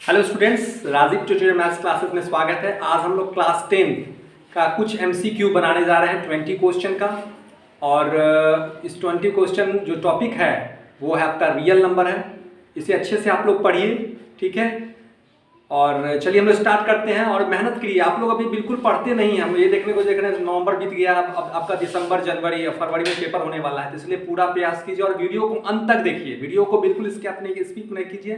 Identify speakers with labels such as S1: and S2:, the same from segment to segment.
S1: Hello students, Rajiv tutorial maths classes में स्वागत है। आज हम लोग क्लास 10 का कुछ एमसीक्यू बनाने जा रहे हैं 20 क्वेश्चन का। और इस 20 क्वेश्चन जो टॉपिक है वो है आपका रियल नंबर है। इसे अच्छे से आप लोग पढ़िए, ठीक है। और चलिए हम लोग स्टार्ट करते हैं और मेहनत करिए। आप लोग अभी बिल्कुल पढ़ते नहीं हैं। हम ये देखने को देख रहे हैं नवंबर बीत गया, अब आपका दिसंबर, जनवरी या फरवरी में पेपर होने वाला है। तो इसलिए पूरा प्रयास कीजिए और वीडियो को अंत तक देखिए। वीडियो को बिल्कुल स्किप नहीं कीजिए,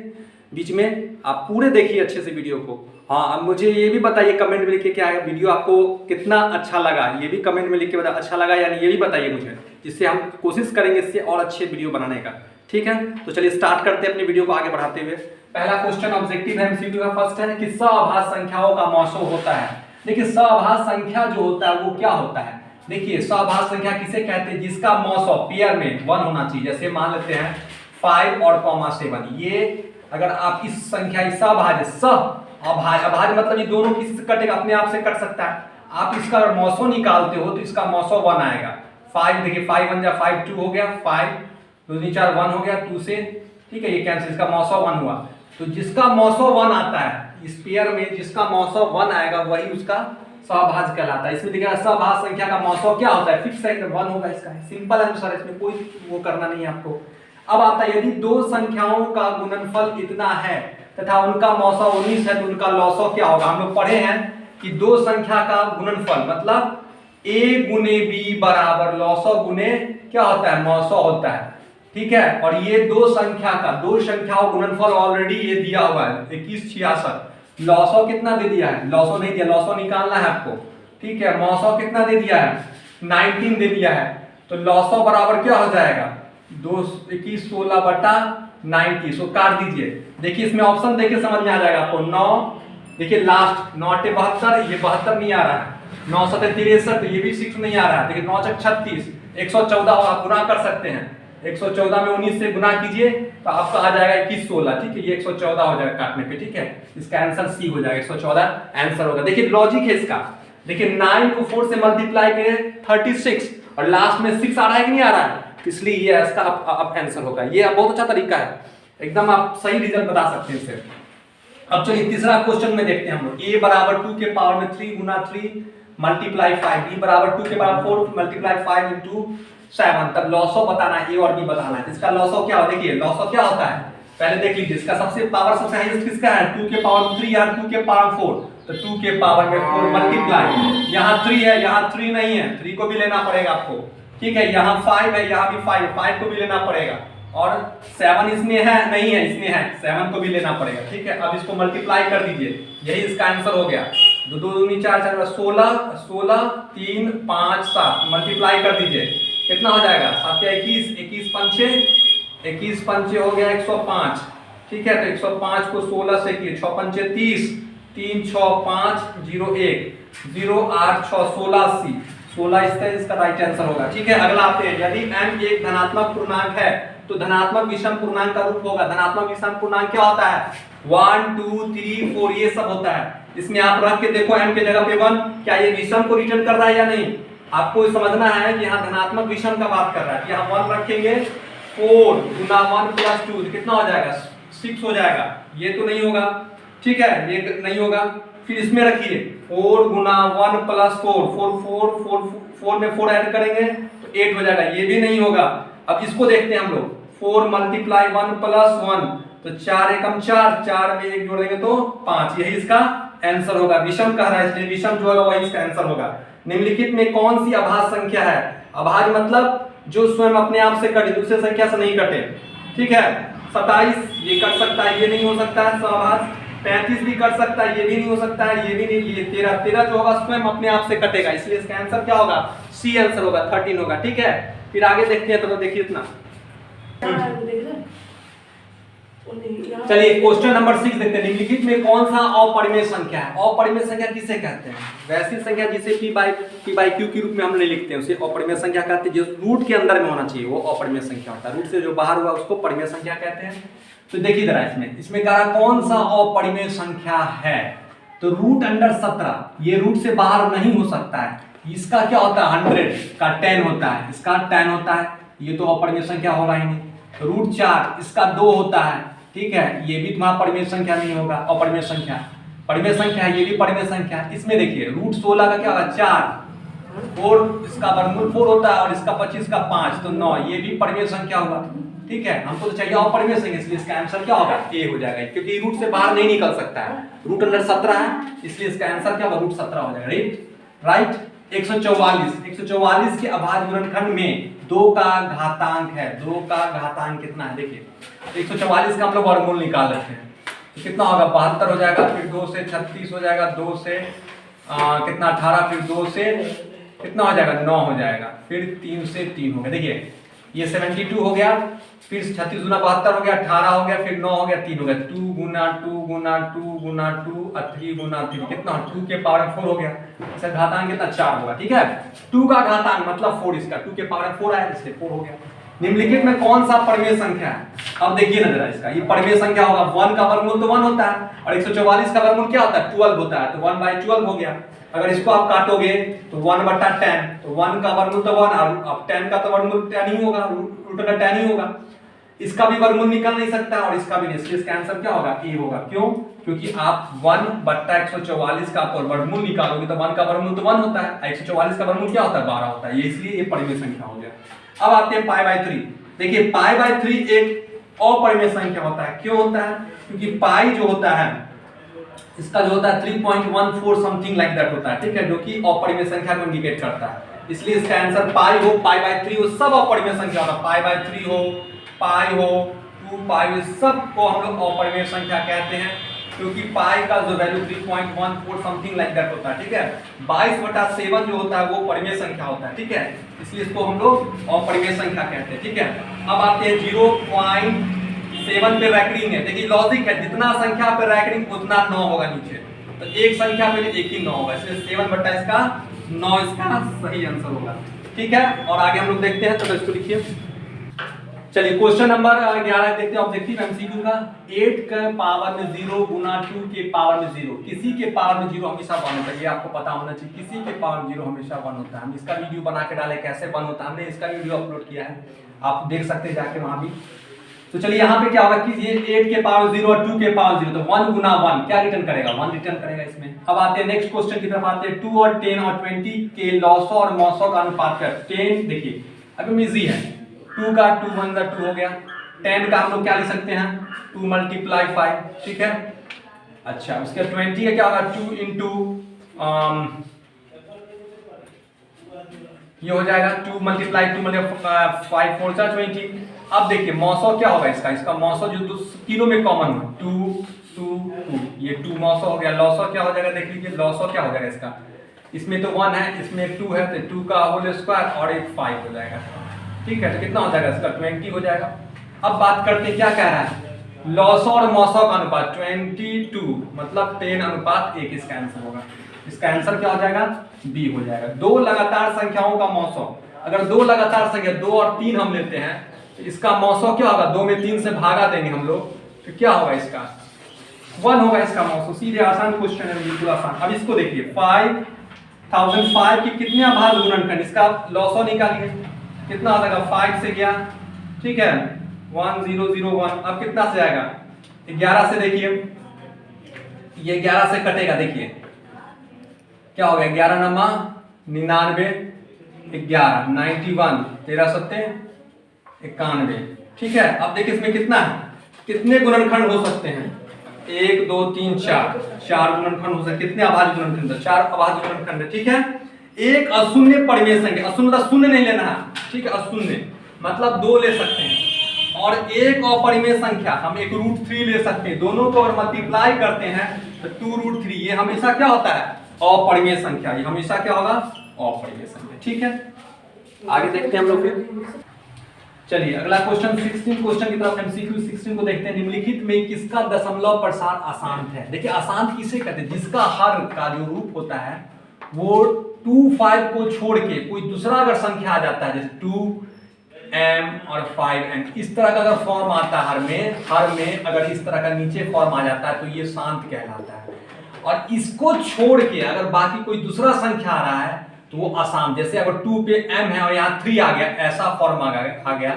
S1: बीच में आप पूरे देखिए अच्छे से वीडियो को। हाँ, अब मुझे ये भी बताइए कमेंट में लिख के क्या है वीडियो आपको कितना अच्छा लगा। ये भी कमेंट में लिख के बताइए अच्छा लगा यानी ये भी बताइए मुझे, जिससे हम कोशिश करेंगे इससे और अच्छे वीडियो बनाने का। ठीक है, तो चलिए स्टार्ट करते हैं अपनी वीडियो को आगे बढ़ाते हुए। पहला क्वेश्चन ऑब्जेक्टिव है एमसीक्यू का फर्स्ट है कि सअभाज्य संख्याओं का मौसो होता है। देखिए सअभाज्य संख्या जो होता है वो क्या होता है। देखिए सअभाज्य संख्या किसे कहते हैं, जिसका मौसो पेयर में 1 होना चाहिए। जैसे मान लेते हैं 5 और 7। ये अगर आप इस संख्या सअभाज्य अभाज्य मतलब ये दोनों किसी से कटेगा, अपने आप से कट सकता है। आप इसका अगर मौसो निकालते हो तो इसका मौसो 1 आएगा। 5 देखिए 5 1 जा 5 2 हो गया, 5 2 3 4 1 हो गया 2 से, ठीक है, ये कैंसिल, इसका मौसो 1 हुआ। तो जिसका मौसो 1 आता है इस पेयर में, जिसका मौसो 1 आएगा वही उसका सअभाज्य कहलाता है। इसमें देखिए सअभाज्य संख्या का मौसो क्या होता है, फिक्स है 1 होगा इसका। सिंपल आंसर है, इसमें कोई वो करना नहीं है आपको। अब आता है यदि दो संख्याओं का गुणनफल इतना है तथा उनका मौसो 19 है तो उनका लॉसो क्या होगा। हम लोग पढ़े हैं कि दो संख्या का गुणनफल मतलब a गुने b बराबर लॉसो गुने क्या होता है, मौसो होता है। ठीक है, और ये दो संख्याओं गुणनफल ऑलरेडी ये दिया हुआ है 2166। लॉसो कितना दे दिया है, लॉसो नहीं दिया, लॉसो निकालना है आपको। ठीक है, मौसो कितना दे दिया है, 19 दे दिया है। तो लॉसो बराबर क्या हो जाएगा, 2 21 16 बटा 90। सो काट दीजिए। देखिए इसमें ऑप्शन देखिए समझ में आ जाएगा आपको। 9 देखिए लास्ट 9 8 72, ये 72 नहीं आ रहा है। 9 7 63, ये भी 6 नहीं आ रहा है। देखिए 9 6 36, 114 आप गुना कर सकते हैं। 114 में 19 से गुना कीजिए तो आपका आ जाएगा 21 16। ठीक है, ये 114 हो जाएगा काटने पे। ठीक है, इसका आंसर सी हो जाएगा, 114 आंसर होगा। देखिए लॉजिक है इसका। देखिए 9 को 4 से मल्टीप्लाई करें 36 और लास्ट में 6 आ रहा है कि नहीं आ रहा है, इसलिए ये इसका अब आंसर होगा। ये बहुत अच्छा तरीका है, एकदम आप सही रिजल्ट बता सकते हैं इससे। अब चलिए तीसरा क्वेश्चन में देखते हैं हम लोग। a बराबर 2 के पावर में 3 गुना 3 मल्टीप्लाई 5, b बराबर 2 के पावर 4 मल्टीप्लाई 5 इंटू 7। तब लॉसो बताना है, a और b बताना है। इसका लॉसो क्या हो, देखिए लॉसो क्या होता है पहले देख लीजिए। इसका सबसे पावर सबसे हाईएस्ट किसका है, 2 के पावर 3 या 2 के पावर 4। तो 2 के पावर में 4 मल्टीप्लाई, यहाँ 3 है, यहाँ 3 नहीं है, 3 को भी लेना पड़ेगा आपको। ठीक है, यहाँ 5 है, यहाँ भी 5 को भी लेना पड़ेगा। और 7 इसमें है नहीं है, इसमें है, 7 को भी लेना पड़ेगा। ठीक है, अब इसको मल्टीप्लाई कर दीजिए, यही इसका आंसर हो गया। 2 2 2 4 4 16 16 3 5 7 मल्टीप्लाई कर दीजिए, कितना हो जाएगा 7 21 21 पंचे 21 पंचे हो गया 105। ठीक है, तो 105 को 16 से किए 6 पंचे 30 3 6 5 0 1 0 8 6 16 80 16 इसका राइट आंसर होगा। ठीक है, अगला आते हैं। यदि m एक धनात्मक पूर्णांक है तो धनात्मक विषम पूर्णांक का रूप होगा। धनात्मक विषम पूर्णांक क्या होता है, 1 2 3 4 ये सब होता है। इसमें आप रख के देखो m के जगह पे 1, क्या ये विषम को रिटर्न कर रहा है या नहीं। आपको समझना है कि यहाँ धनात्मक विषम का बात कर रहा है। यहाँ 1 रखेंगे, 4 गुना 1 प्लस 2 कितना हो जाएगा, 6 हो जाएगा। ये तो नहीं होगा, ठीक है, ये नहीं होगा। फिर इसमें रखिए 4 गुना 1 प्लस 4 में 4 ऐड करेंगे तो 8 हो जाएगा, ये भी नहीं होगा। अब इसको देखते हैं हम लोग, 4 मल्टीप्लाई 1 प्लस 1 तो 4 एकम 4, 4 में 1 जोड़ेंगे तो 5, यही इसका आंसर होगा। विषम कह रहा है इसलिए विषम जो होगा वही इसका आंसर होगा। निम्नलिखित में कौन सी अभाज्य संख्या है, अभाज्य मतलब जो स्वयं अपने आप से कटे, दूसरे संख्या से नहीं कटे। ठीक है, 27 ये कट सकता है, ये नहीं हो सकता है सअभाज्य। 35 भी कर सकता है, ये भी नहीं हो सकता है, ये भी नहीं। ये 13 जो होगा स्वयं अपने आप से कटेगा, इसलिए इसका आंसर क्या होगा, सी आंसर होगा, 13 होगा। ठीक है, फिर आगे देखते हैं। तो देखिए इतना, चलिए क्वेश्चन नंबर 6 देखते हैं। निम्नलिखित में कौन सा अपरिमेय संख्या है। अपरिमेय संख्या किसे कहते हैं, वैसी संख्या जिसे p बाई q के रूप में हम नहीं लिखते हैं उसे अपरिमेय संख्या कहते हैं। जो रूट के अंदर में होना चाहिए वो अपरिमेय संख्या होता है, रूट से जो बाहर हुआ उसको परिमेय संख्या कहते हैं। तो देखिए जरा इसमें कह रहा कौन सा अपरिमेय संख्या है, तो रूट अंडर 17 ये रूट से बाहर नहीं हो सकता है। इसका क्या होता है, 100 का 10 होता है, इसका 10 होता है, ये तो अपरिमेय संख्या हो रहा ही नहीं। रूट 4 इसका 2 होता है, ठीक है, ये भी तुम्हारा परिमेय संख्या नहीं होगा, अपरिमेय संख्या। परिमेय संख्या है, ये भी परिमेय संख्या है। इसमें देखिए रूट 16 का क्या होगा 4, और इसका वर्गमूल 4 होता है, और इसका 25 का 5 तो 9, ये भी परिमेय संख्या होगा। ठीक है, हमको तो चाहिए अपरिमेय संख्या, इसलिए इसका आंसर क्या होगा ए हो जाएगा, क्योंकि रूट से बाहर नहीं निकल सकता है। रूट अंदर 17 है, इसलिए इसका आंसर क्या होगा रूट 17 हो जाएगा। राइट। 144 के अभाज्य गुणनखंड में 2 का घातांक है। 2 का घातांक कितना है देखिए, 144 का हम लोग वर्गमूल निकाल लेते हैं तो कितना होगा 72 हो जाएगा, फिर 2 से 36 हो जाएगा, 2 से कितना 18, फिर 2 से कितना हो जाएगा 9 हो जाएगा, फिर 3 से 3 हो गया। देखिए ये 72 हो गया, फिर 36 गुना 72 हो गया, 18 हो गया, फिर 9 हो गया, 3 हो गया, 2 गुना 2 गुना 2 गुना 2 और 3 गुना 3 कितना 2 के पावर 4 हो गया। इसका घातांक कितना 4 होगा। ठीक है, 2 का घातांक मतलब 4, इसका 2 के पावर 4 आया, इसलिए 4 हो गया। निम्नलिखित में कौन सा परिमेय संख्या है, अब देखिए ना जरा इसका, ये परिमेय संख्या होगा 1 का वर्गमूल तो 1 होता है, और 144 का वर्गमूल क्या होता है 12 होता है, तो 1/12 हो गया। अगर इसको आप काटोगे तो 1/10, तो 1 का वर्गमूल तो 1, और अब 10 का तो वर्गमूल 10 ही होगा, रूट का 10 ही होगा। इसका भी वर्गमूल निकल नहीं सकता और इसका भी नहीं, इसलिए इसका आंसर क्या होगा ए होगा। क्यों? क्योंकि आप 1/144 का वर्गमूल निकालोगे तो 1 का वर्गमूल तो 1 होता है, 144 का वर्गमूल क्या होता है 12 होता है, ये इसलिए ये परिमेय संख्या हो गया। अब आते हैं π/3। देखिए π/3 एक अपरिमेय संख्या होता है। क्यों होता है? क्योंकि पाई जो होता है इसका जो होता है 3.14 समथिंग लाइक दैट होता है। ठीक है, जो कि अपरिमेय संख्या को इंडिकेट करता है, इसलिए इसका आंसर पाई हो, π/3 हो, सब अपरिमेय संख्या होगा। π/3 हो, पाई हो, 2 पाई हो, सबको हम लोग अपरिमेय संख्या कहते हैं, क्योंकि पाई का जो वैल्यू 3.14 समथिंग लाइक दैट होता है। ठीक है, 22/7 जो होता है वो परिमेय संख्या होता है। ठीक है, इसलिए इसको हम लोग अपरिमेय संख्या कहते हैं। ठीक है, अब आते हैं 0.7 पे रैंकिंग है। देखिए लॉजिक है, जितना संख्या पे रैंकिंग उतना 9 होगा नीचे, तो एक संख्या पे एक ही 9 होगा, इसलिए 7 इसका 9 इसका सही आंसर होगा। ठीक है, और आगे हम लोग देखते हैं, तो इसको लिखिए। चलिए क्वेश्चन नंबर 11 देखते हैं, ऑब्जेक्टिव एमसीक्यू का। 8 के पावर में 0 गुना 2 के पावर में 0, किसी के पावर में 0 हमेशा 1 होता है, ये आपको पता होना चाहिए। किसी के पावर में 0 हमेशा 1 होता है। हम इसका वीडियो बना के डाले कैसे 1 होता है, हमने इसका वीडियो अपलोड किया है, आप देख सकते हैं जाके वहां भी। तो चलिए यहाँ पे क्या होगा कि ये 8 के पावर 0 और 2 के पावर 0, तो 1 गुना 1 क्या रिटर्न करेगा 1 रिटर्न करेगा इसमें। अब आते हैं नेक्स्ट क्वेश्चन की तरफ आते हैं। 2 और 10 और 20 के लॉसो और मौसो का अनुपात कर। 10 देखिए अभी इजी है, 2 का 2 1 का 2 हो गया, 10 का हम लोग क्या लिख सकते हैं 2 × 5। ठीक है, अच्छा उसके 20 का क्या होगा 2 × ये हो जाएगा 2 × 5 4 × 20। अब देखिए मौसो क्या होगा इसका मौसो जो तीनों में कॉमन हो 2 2 2, ये 2 मौसो हो गया। लॉसो क्या हो जाएगा देख लीजिए, लॉसो क्या हो जाएगा इसका, इसमें तो 1 है, इसमें 2 है, तो 2 का होल स्क्वायर और एक 5 हो जाएगा। ठीक है, तो कितना हो जाएगा इसका 20 हो जाएगा। अब बात करते हैं क्या कह रहा है, लॉसो और मौसो का अनुपात 22 मतलब 10:1 इसका आंसर होगा। इसका आंसर क्या हो जाएगा बी हो जाएगा। 2 लगातार संख्याओं का मौसो, अगर 2 लगातार संख्या 2 और 3 हम लेते हैं तो इसका मौसो क्या होगा, 2 में 3 से भागा देंगे हम लोग तो क्या होगा इसका 1 होगा इसका मौसो। सीधे आसान क्वेश्चन है, बिल्कुल आसान। अब इसको देखिए 5005 की कितने अभाज्य गुणनखंड, इसका लॉसो निकालिए, कितना आ जाएगा 5 से गया। ठीक है 1001, अब कितना से आएगा 11 से, देखिए ये 11 से कटेगा, देखिए क्या हो गया 11 नमा 99, 11 91, 13 सत्ते 91। ठीक है, अब देखिए इसमें कितना है, कितने गुणनखंड हो सकते हैं 1 2 3 4 गुणनखंड हो सकते, कितने अभाज्य गुणनखंड 4 अभाज्य गुणनखंड। ठीक है, एक अशून्य परिमेय संख्या, अशून्य मतलब शून्य नहीं लेना है। ठीक है, अशून्य मतलब 2 ले सकते हैं, और एक अपरिमेय संख्या हम एक √3 ले सकते हैं। दोनों को अगर मल्टीप्लाई करते हैं तो 2√3, ये हमेशा क्या होता है अपरिमेय संख्या, ये हमेशा क्या होगा अपरिमेय संख्या। ठीक है, आगे देखते हैं हम लोग फिर। चलिए अगला क्वेश्चन 16 क्वेश्चन की तरफ एमसीक्यू 16 को देखते हैं। निम्नलिखित में किसका दशमलव प्रसार अशांत है। देखिए अशांत किसे कहते हैं, जिसका हर का जो रूप होता है वो 2 5 को छोड़ के कोई दूसरा अगर संख्या आ जाता है, जैसे 2m और 5m, इस तरह का अगर फॉर्म आता है हर में अगर इस तरह का नीचे फॉर्म आ जाता है तो ये शांत कहलाता है। और इसको छोड़ के अगर बाकी कोई दूसरा संख्या आ रहा है तो वो अशांत, जैसे अगर 2 पे m है और यहाँ 3 आ गया, ऐसा फॉर्म आ गया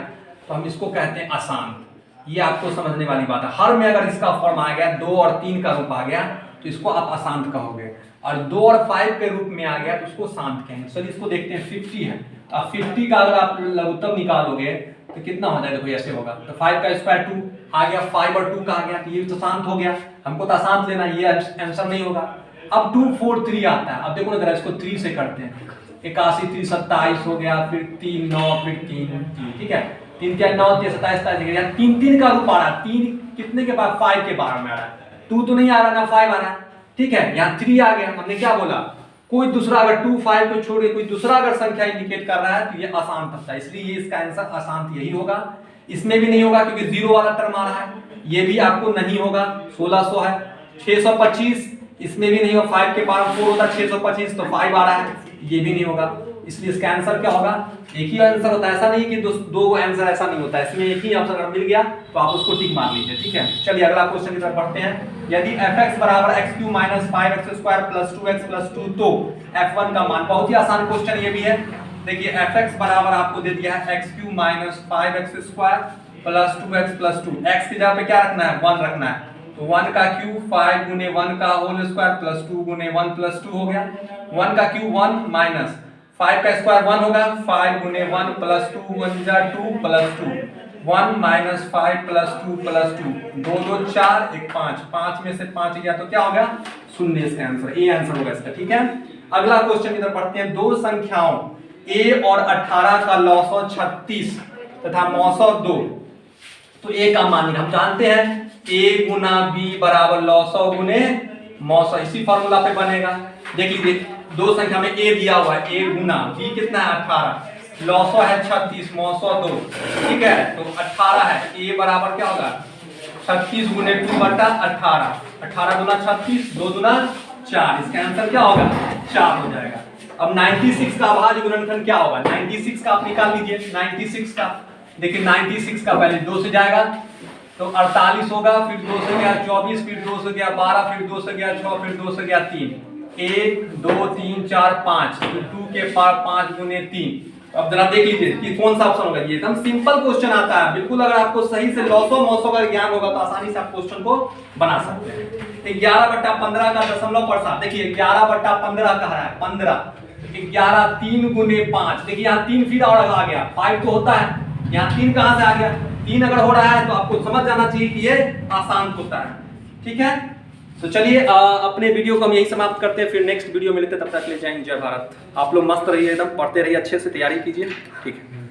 S1: तो हम इसको कहते हैं अशांत। ये आपको समझने वाली बात है। हर में अगर इसका फॉर्म आ गया 2 और 3 का रूप आ गया तो इसको आप अशांत कहोगे, और 2 और 5 के रूप में आ गया तो उसको शांत कहेंगे। चलिए इसको देखते हैं। 50 है, अब 50 का अगर आप लघुत्तम निकालोगे तो कितना हो जाएगा? देखो ऐसे होगा, तो 5 का स्क्वायर 2 आ गया, 5 और 2 का आ गया, तो ये तो शांत हो गया। हमको तो अशांत लेना, ये आंसर नहीं होगा। अब 2 4 3 आता है। अब देखो ना जरा, इसको 3 से करते हैं। 81 3 27 हो गया, फिर 3 9, फिर 3 3, ठीक है। 3 क्या 9 3 27 27, 3 3 का रूप आ रहा है। 3 कितने के बाद? 5 के बारे में आ रहा है। 2 तो नहीं आ रहा ना, 5 आ रहा है, ठीक है। यहाँ 3 आ गया। हमने क्या बोला? कोई दूसरा अगर 2 5 को छोड़ के कोई दूसरा अगर संख्या इंडिकेट कर रहा है तो ये अशांत होता है, इसलिए ये इसका आंसर अशांत यही होगा। इसमें भी नहीं होगा क्योंकि 0 वाला टर्म आ रहा है। ये भी आपको नहीं होगा। 1600 है। 625 इसमें भी नहीं होगा। 5 के पावर 4 होता है 625, तो 5 आ रहा है, ये भी नहीं होगा। इसलिए इसका आंसर क्या होगा? एक ही आंसर होता है, ऐसा नहीं कि दो आंसर, ऐसा नहीं होता है। इसमें एक ही आंसर अगर मिल गया तो आप उसको टिक मार लीजिए, ठीक है। चलिए अगला क्वेश्चन की तरफ बढ़ते हैं। यदि fx बराबर x³ - 5x² + 2x + 2 तो f1 का मान। बहुत ही आसान क्वेश्चन ये भी है। देखिए fx बराबर आपको दे दिया है x³ - 5x² + 2x + 2। x की जगह पे क्या रखना है? 1 रखना है, तो 1 का क्यूब 5 गुने 1 का होल स्क्वायर प्लस 2 गुने 1 + 2 हो गया। 1 का क्यूब 1 माइनस 5 का स्क्वायर 1 होगा, 5 गुने 1 + 2 1 जा 2 + 2, 1 - 5 + 2 + 2, 2 2 4 1 5, 5 में से 5 गया तो क्या हो गया? 0। इसका आंसर ए आंसर होगा इसका, ठीक है। अगला क्वेश्चन की तरफ बढ़ते हैं। दो संख्याओं a और 18 का लॉसव 36 तथा मौसव 2, तो a का मान हम जानते हैं a गुना b बराबर लॉसव गुने मौसव, इसी फॉर्मूला पे बनेगा। देख लीजिए, दो संख्या में a दिया हुआ है, a गुना b कितना है? 18, लॉसव है 36, मौसव 2, ठीक है। तो 18 है, a बराबर क्या होगा? 36 गुने 2 बटा 18, 18 गुना 36, 2 दुना 4, इसका आंसर क्या होगा? 4 हो जाएगा। अब 96 का अभाज्य गुणनखंड क्या होगा? 96 का आप निकाल लीजिए। 96 का देखिए, 96 का पहले 2 से जाएगा तो 48 होगा, फिर 2 से गया 24, फिर 2 से गया 12, फिर 2 से गया 6, फिर 2 से गया 3, 1 2 3 4 5, तो 2 के पार 5 गुने 3। अब जरा देख लीजिए कि कौन सा ऑप्शन होगा। ये एकदम सिंपल क्वेश्चन आता है बिल्कुल। अगर आपको सही से लॉसव मौसव का ज्ञान होगा तो आसानी से आप क्वेश्चन को बना सकते हैं। 11/15 का दशमलव प्रसाद, देखिए 11/15 कह रहा है 15, 11 3 गुने 5, देखिए यहाँ 3 फिर और आ गया, 5 तो होता है, यहाँ 3 कहां से आ गया? 3 अगर हो रहा है तो आपको समझ जाना चाहिए कि ये आसान होता है, ठीक है। तो चलिए अपने वीडियो को हम यही समाप्त करते हैं, फिर नेक्स्ट वीडियो मिलते हैं। तब तक ले जाएंगे। जय भारत। आप लोग मस्त रहिए, एकदम पढ़ते रहिए, अच्छे से तैयारी कीजिए, ठीक है।